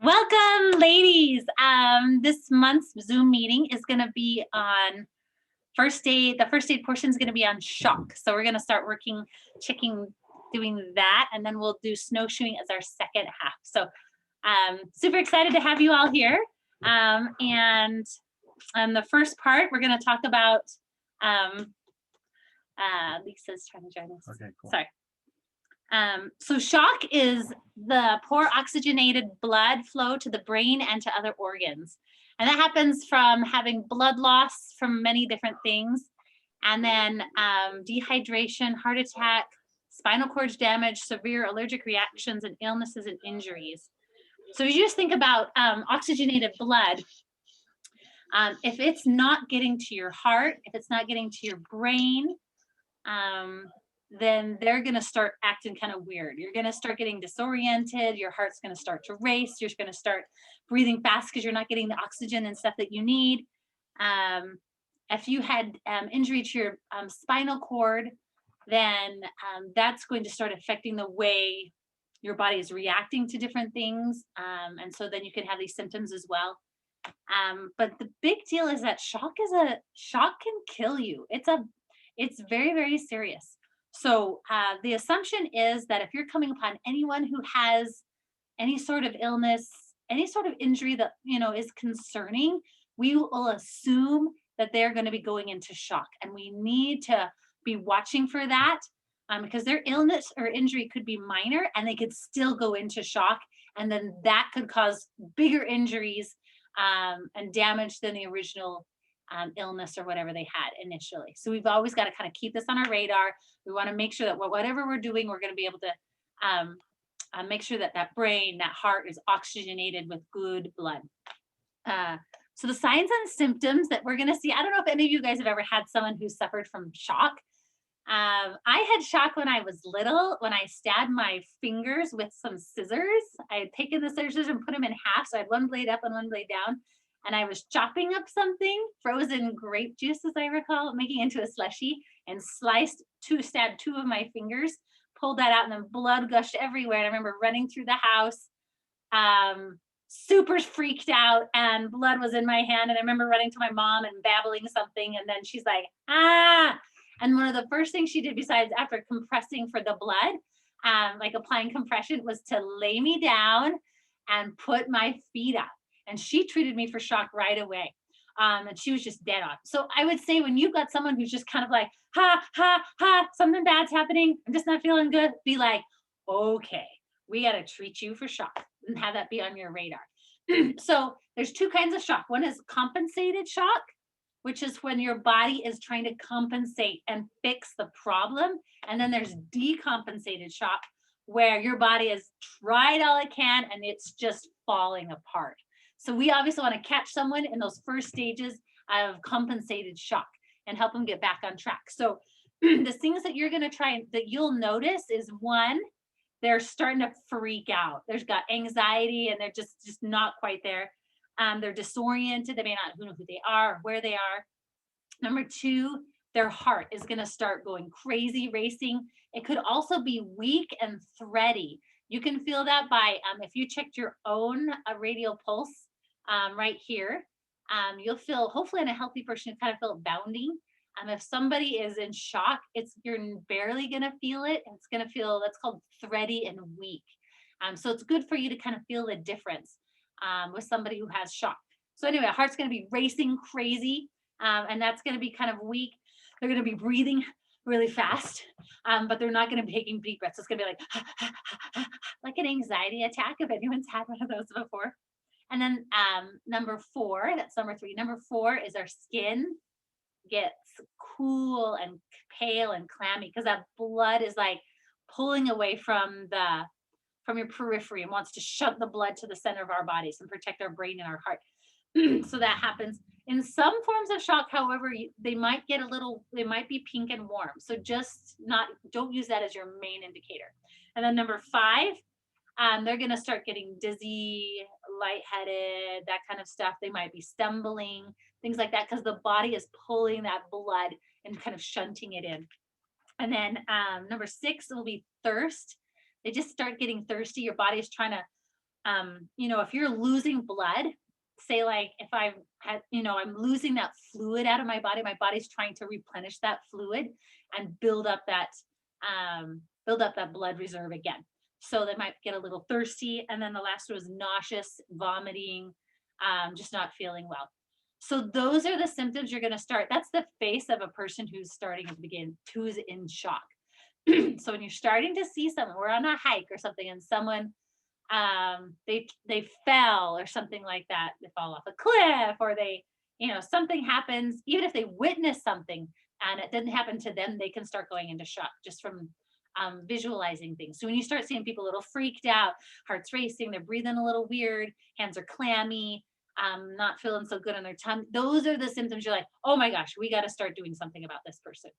Welcome, ladies. This month's Zoom meeting is going to be on first aid. The first aid portion is going to be on shock. So we're going to start doing that, and then we'll do snowshoeing as our second half. So super excited to have you all here. And the first part, we're going to talk about, Lisa's trying to join us. Okay, cool. Sorry. So shock is the poor oxygenated blood flow to the brain and to other organs. And that happens from having blood loss from many different things. And then dehydration, heart attack, spinal cord damage, severe allergic reactions, and illnesses and injuries. So you just think about oxygenated blood. If it's not getting to your heart, if it's not getting to your brain, then they're going to start acting kind of weird. You're going to start getting disoriented. Your heart's going to start to race. You're going to start breathing fast because you're not getting the oxygen and stuff that you need. If you had injury to your spinal cord, then that's going to start affecting the way your body is reacting to different things. And so then you can have these symptoms as well. But the big deal is that shock can kill you. It's very, very serious. So the assumption is that if you're coming upon anyone who has any sort of illness, any sort of injury that is concerning, we will assume that they're going to be going into shock, and we need to be watching for that because their illness or injury could be minor and they could still go into shock, and then that could cause bigger injuries and damage than the original illness or whatever they had initially. So we've always got to kind of keep this on our radar. We want to make sure that whatever we're doing, we're going to be able to make sure that that brain, that heart is oxygenated with good blood. So the signs and symptoms that we're going to see, I don't know if any of you guys have ever had someone who suffered from shock. I had shock when I was little, when I stabbed my fingers with some scissors. I had taken the scissors and put them in half. So I had one blade up and one blade down. And I was chopping up something, frozen grape juice, as I recall, making it into a slushie, and stabbed two of my fingers, pulled that out, and then blood gushed everywhere. And I remember running through the house, super freaked out, and blood was in my hand. And I remember running to my mom and babbling something, and then she's like, ah! And one of the first things she did, besides after compressing for the blood, like applying compression, was to lay me down and put my feet up. And she treated me for shock right away. And she was just dead on. So I would say when you've got someone who's just kind of like, ha, ha, ha, something bad's happening, I'm just not feeling good, be like, okay, we got to treat you for shock and have that be on your radar. So there's two kinds of shock. One is compensated shock, which is when your body is trying to compensate and fix the problem. And then there's decompensated shock, where your body has tried all it can and it's just falling apart. So we obviously want to catch someone in those first stages of compensated shock and help them get back on track. So the things that you're going to try that you'll notice is, one, they're starting to freak out. There's got anxiety and they're just not quite there. They're disoriented. They may not know who they are or where they are. Number two, their heart is going to start going crazy, racing. It could also be weak and thready. You can feel that by if you checked your own radial pulse right here, you'll feel, hopefully in a healthy person, you kind of feel it bounding. If somebody is in shock, you're barely going to feel it. It's going to feel, that's called thready and weak. So it's good for you to kind of feel the difference with somebody who has shock. So anyway, heart's going to be racing crazy, and that's going to be kind of weak. They're going to be breathing really fast, but they're not going to be taking deep breaths. It's going to be like an anxiety attack, if anyone's had one of those before. And then number four, that's number three. Number four is our skin gets cool and pale and clammy because that blood is like pulling away from your periphery and wants to shunt the blood to the center of our bodies and protect our brain and our heart. So that happens. In some forms of shock, however, they might be pink and warm. So don't use that as your main indicator. And then number five, they're going to start getting dizzy, lightheaded, that kind of stuff. They might be stumbling, things like that, because the body is pulling that blood and kind of shunting it in. And then number six will be thirst. They just start getting thirsty. Your body is trying to if you're losing blood, say like if I've had, I'm losing that fluid out of my body's trying to replenish that fluid and build up that blood reserve again. So they might get a little thirsty. And then the last one was nauseous, vomiting, just not feeling well. So those are the symptoms you're going to start. That's the face of a person who's starting at the beginning, who's in shock. So when you're starting to see someone, we're on a hike or something, and someone they fell or something like that, they fall off a cliff, or they, something happens, even if they witness something and it didn't happen to them, they can start going into shock just from visualizing things. So when you start seeing people a little freaked out, hearts racing, they're breathing a little weird, hands are clammy, not feeling so good on their tongue, those are the symptoms. You're like, oh my gosh, we got to start doing something about this person.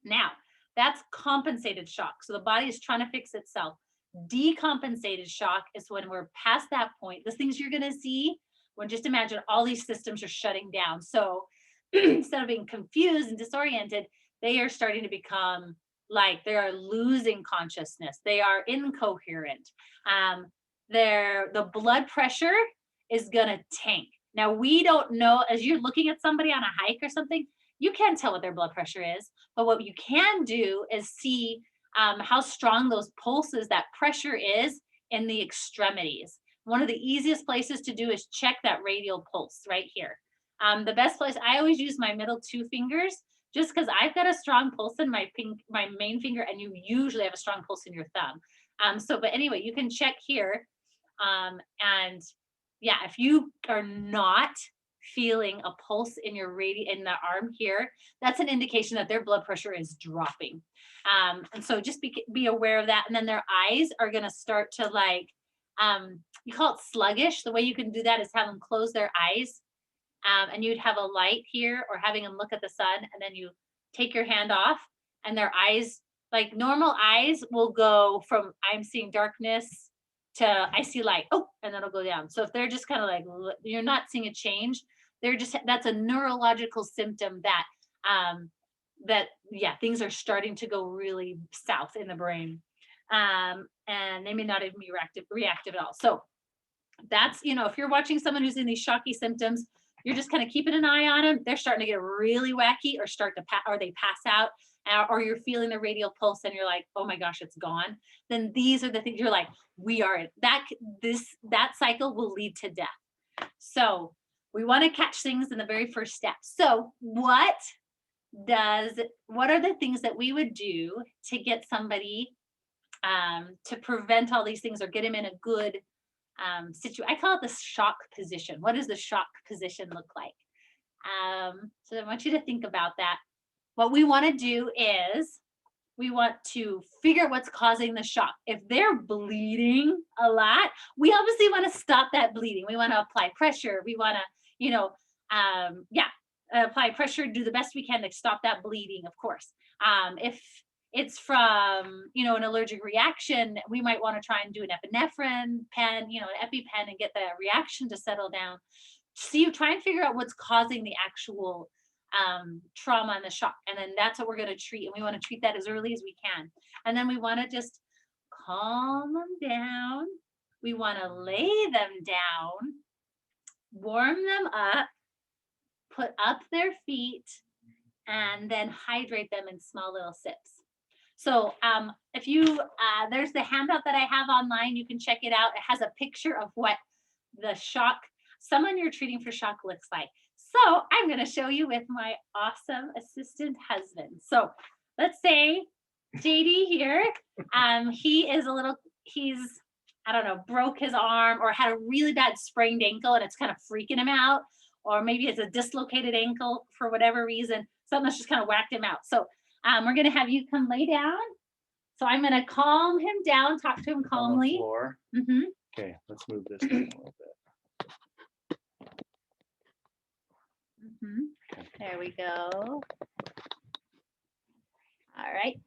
Now, that's compensated shock. So the body is trying to fix itself. Decompensated shock is when we're past that point. The things you're going to see when, just imagine all these systems are shutting down. So instead of being confused and disoriented, they are starting to become like they are losing consciousness. They are incoherent. The blood pressure is going to tank. Now, we don't know, as you're looking at somebody on a hike or something, you can't tell what their blood pressure is. But what you can do is see how strong those pulses, that pressure is in the extremities. One of the easiest places to do is check that radial pulse right here. The best place, I always use my middle two fingers, just because I've got a strong pulse in my main finger, and you usually have a strong pulse in your thumb. But anyway, you can check here. And yeah, if you are not feeling a pulse in in the arm here, that's an indication that their blood pressure is dropping. And so just be aware of that. And then their eyes are going to start to you call it sluggish. The way you can do that is have them close their eyes. And you'd have a light here, or having them look at the sun, and then you take your hand off, and their eyes, like normal eyes, will go from I'm seeing darkness to I see light, oh, and then it'll go down. So if they're just kind of like, you're not seeing a change, that's a neurological symptom that things are starting to go really south in the brain. And they may not even be reactive at all. So that's, if you're watching someone who's in these shocky symptoms, you're just kind of keeping an eye on them. They're starting to get really wacky, or or they pass out, or you're feeling the radial pulse and you're like, oh my gosh, it's gone. Then these are the things you're like, that cycle will lead to death. So we want to catch things in the very first step. So what are the things that we would do to get somebody to prevent all these things, or get them in a good I call it the shock position. What does the shock position look like? So I want you to think about that. What we want to do is we want to figure out what's causing the shock. If they're bleeding a lot, we obviously want to stop that bleeding. We want to apply pressure. We want to, apply pressure, do the best we can to stop that bleeding, of course. If it's from, an allergic reaction, we might want to try and do an epinephrine pen, an EpiPen, and get the reaction to settle down. So you try and figure out what's causing the actual trauma and the shock. And then that's what we're going to treat. And we want to treat that as early as we can. And then we want to just calm them down. We want to lay them down, warm them up, put up their feet, and then hydrate them in small little sips. So if you, there's the handout that I have online, you can check it out. It has a picture of what the shock, someone you're treating for shock looks like. So I'm going to show you with my awesome assistant husband. So let's say JD here, broke his arm, or had a really bad sprained ankle, and it's kind of freaking him out. Or maybe it's a dislocated ankle for whatever reason, something that's just kind of whacked him out. So we're going to have you come lay down. So I'm going to calm him down, talk to him calmly. On the floor. Mm-hmm. Okay, let's move this down a little bit. Mm-hmm. There we go. All right.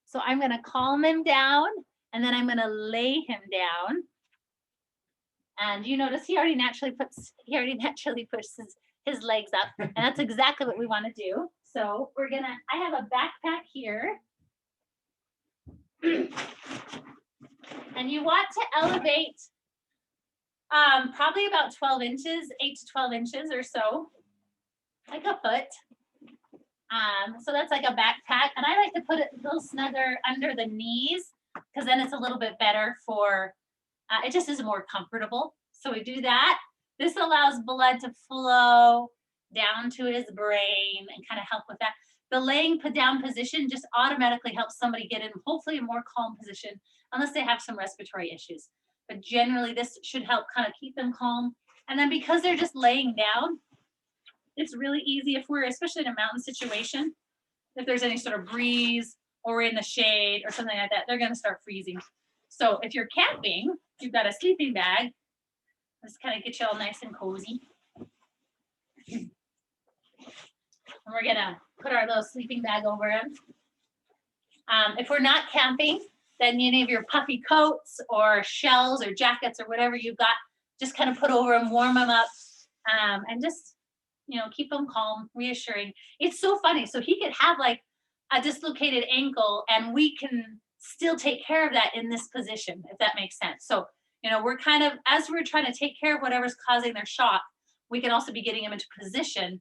So I'm going to calm him down, and then I'm going to lay him down. And you notice he already naturally puts his legs up, and that's exactly what we want to do. So I have a backpack here. And you want to elevate probably about 12 inches, 8 to 12 inches or so, like a foot. So that's like a backpack. And I like to put it a little snugger under the knees because then it's a little bit better for, it just is more comfortable. So we do that. This allows blood to flow down to his brain and kind of help with that. The laying put down position just automatically helps somebody get in hopefully a more calm position unless they have some respiratory issues. But generally this should help kind of keep them calm. And then because they're just laying down, it's really easy if we're, especially in a mountain situation, if there's any sort of breeze or we're in the shade or something like that, they're going to start freezing. So if you're camping, you've got a sleeping bag. Let's kind of get you all nice and cozy. And we're going to put our little sleeping bag over him. If we're not camping, then any of your puffy coats or shells or jackets or whatever you've got, just kind of put over them, warm them up, and just, you know, keep them calm, reassuring. It's so funny. So he could have like a dislocated ankle and we can still take care of that in this position, if that makes sense. So, you know, we're kind of, as we're trying to take care of whatever's causing their shock, we can also be getting them into position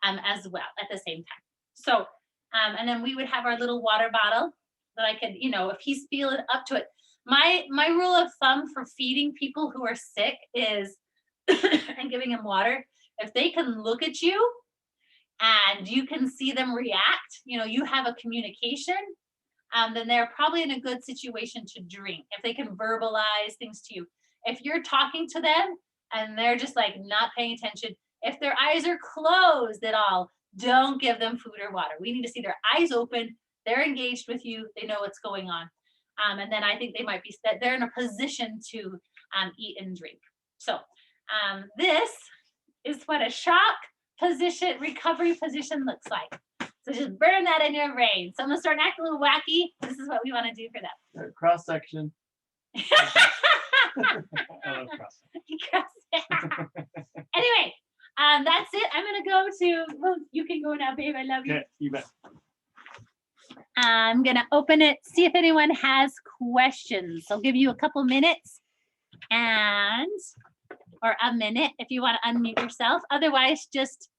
as well at the same time. So, and then we would have our little water bottle that I could, you know, if he's feeling up to it. My rule of thumb for feeding people who are sick is, and giving them water, if they can look at you and you can see them react, you know, you have a communication, then they're probably in a good situation to drink. If they can verbalize things to you. If you're talking to them and they're just like not paying attention, if their eyes are closed at all, don't give them food or water. We need to see their eyes open, they're engaged with you, they know what's going on. And then I think they might be, they're in a position to eat and drink. So this is what a shock position, recovery position looks like. So just burn that in your brain. Someone's starting to act a little wacky. This is what we want to do for them. Cross section. Anyway, that's it. I'm gonna go to. Well, you can go now, babe. I love you. Okay, you bet. I'm gonna open it. See if anyone has questions. I'll give you a couple minutes, or a minute if you want to unmute yourself. Otherwise, just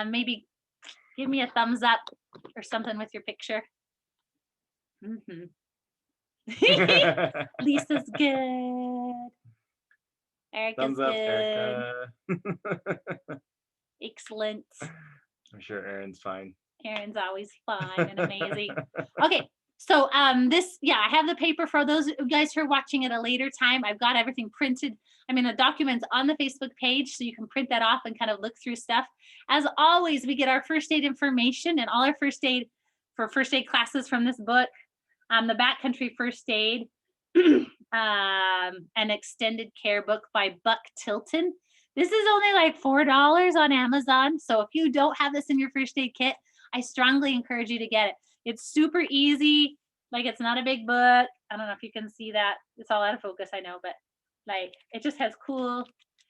maybe give me a thumbs up or something with your picture. Lisa's good. Erica's Thumbs up, good. Erica. Excellent. I'm sure Erin's fine. Erin's always fun and amazing. Okay, so this, yeah, I have the paper for those guys who are watching at a later time. I've got everything printed. I mean, the document's on the Facebook page, so you can print that off and kind of look through stuff. As always, we get our first aid information and all our first aid classes from this book. The Backcountry First Aid, an extended care book by Buck Tilton. This is only like $4 on Amazon. So if you don't have this in your first aid kit, I strongly encourage you to get it. It's super easy. Like, it's not a big book. I don't know if you can see that. It's all out of focus, I know, but like, it just has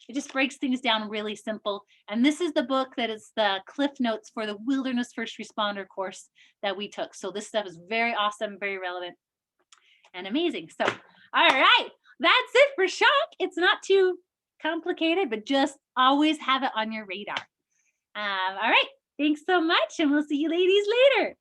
it just breaks things down really simple. And this is the book that is the Cliff Notes for the Wilderness First Responder course that we took. So this stuff is very awesome, very relevant, and amazing. So, all right, that's it for shock. It's not too complicated, but just always have it on your radar. All right, thanks so much, and we'll see you ladies later.